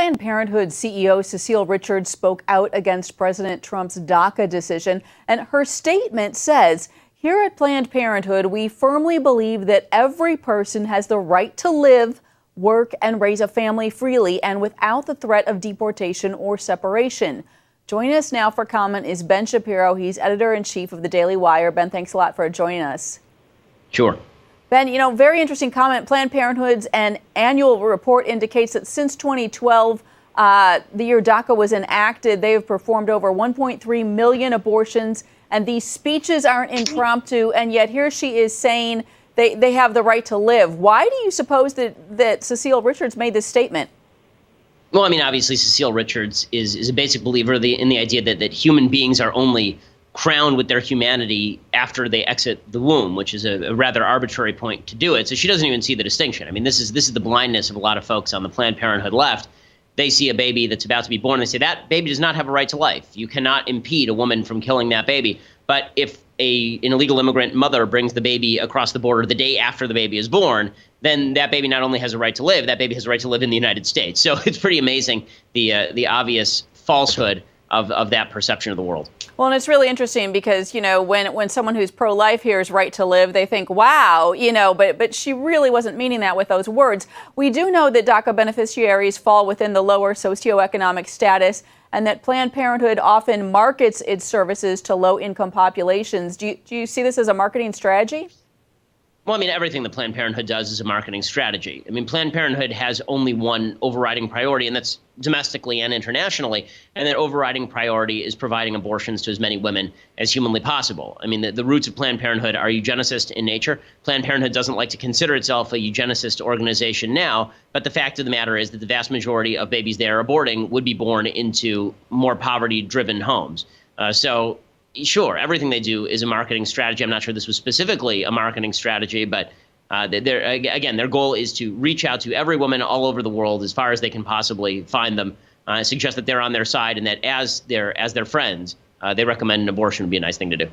Planned Parenthood CEO Cecile Richards spoke out against President Trump's DACA decision, and her statement says, "Here at Planned Parenthood, we firmly believe that every person has the right to live, work, and raise a family freely and without the threat of deportation or separation." Joining us now for comment is Ben Shapiro. He's editor-in-chief of the Daily Wire. Ben, thanks a lot for joining us. Sure. Ben, very interesting comment. Planned Parenthood's annual report indicates that since 2012, the year DACA was enacted, they have performed over 1.3 million abortions, and these speeches aren't impromptu, and yet here she is saying they have the right to live. Why do you suppose that Cecile Richards made this statement? Well, I mean, obviously, Cecile Richards is a basic believer in the idea that human beings are only crowned with their humanity after they exit the womb, which is a rather arbitrary point to do it. So she doesn't even see the distinction. I mean, this is the blindness of a lot of folks on the Planned Parenthood left. They see a baby that's about to be born. They say that baby does not have a right to life. You cannot impede a woman from killing that baby. But if an illegal immigrant mother brings the baby across the border the day after the baby is born, then that baby not only has a right to live, that baby has a right to live in the United States. So it's pretty amazing the obvious falsehood of that perception of the world. Well, and it's really interesting because, when someone who's pro-life hears right to live, they think, wow, but she really wasn't meaning that with those words. We do know that DACA beneficiaries fall within the lower socioeconomic status and that Planned Parenthood often markets its services to low-income populations. Do you see this as a marketing strategy? Well, I mean, everything that Planned Parenthood does is a marketing strategy. I mean, Planned Parenthood has only one overriding priority, and that's domestically and internationally. And that overriding priority is providing abortions to as many women as humanly possible. I mean, the roots of Planned Parenthood are eugenicist in nature. Planned Parenthood doesn't like to consider itself a eugenicist organization now, but the fact of the matter is that the vast majority of babies they are aborting would be born into more poverty-driven homes. Sure, everything they do is a marketing strategy. I'm not sure this was specifically a marketing strategy, but their goal is to reach out to every woman all over the world as far as they can possibly find them, suggest that they're on their side, and that as their friends, they recommend an abortion would be a nice thing to do.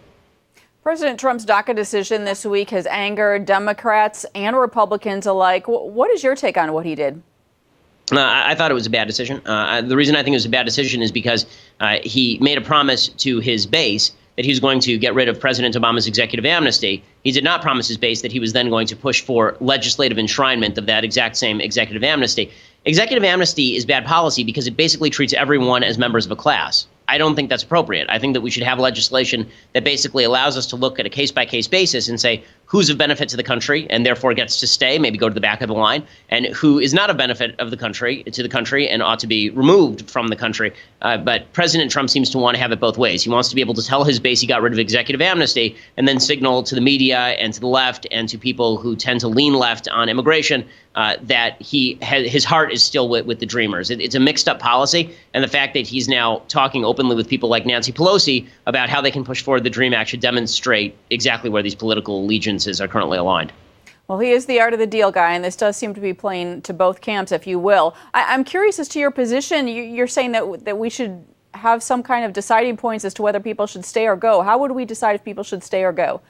President Trump's DACA decision this week has angered Democrats and Republicans alike. What is your take on what he did? I thought it was a bad decision. The reason I think it was a bad decision is because he made a promise to his base that he was going to get rid of President Obama's executive amnesty. He did not promise his base that he was then going to push for legislative enshrinement of that exact same executive amnesty. Executive amnesty is bad policy because it basically treats everyone as members of a class. I don't think that's appropriate. I think that we should have legislation that basically allows us to look at a case-by-case basis and say who's of benefit to the country and therefore gets to stay, maybe go to the back of the line, and who is not of benefit of the country and ought to be removed from the country. But President Trump seems to want to have it both ways. He wants to be able to tell his base he got rid of executive amnesty and then signal to the media and to the left and to people who tend to lean left on immigration that his heart is still with the Dreamers. It's a mixed up policy, and the fact that he's now talking openly with people like Nancy Pelosi about how they can push forward the DREAM Act should demonstrate exactly where these political allegiances are currently aligned. Well, he is the art of the deal guy, and this does seem to be playing to both camps, if you will. I'm curious as to your position. You're saying that we should have some kind of deciding points as to whether people should stay or go. How would we decide if people should stay or go?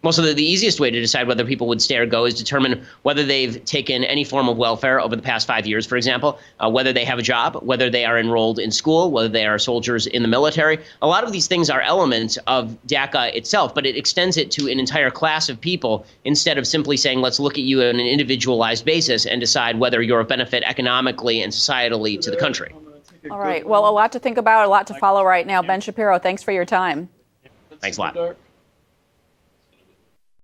Well, so the easiest way to decide whether people would stay or go is determine whether they've taken any form of welfare over the past 5 years, for example, whether they have a job, whether they are enrolled in school, whether they are soldiers in the military. A lot of these things are elements of DACA itself, but it extends it to an entire class of people instead of simply saying, let's look at you on an individualized basis and decide whether you're of benefit economically and societally to the country. All right. Well, a lot to think about, a lot to follow right now. Ben Shapiro, thanks for your time. Thanks a lot.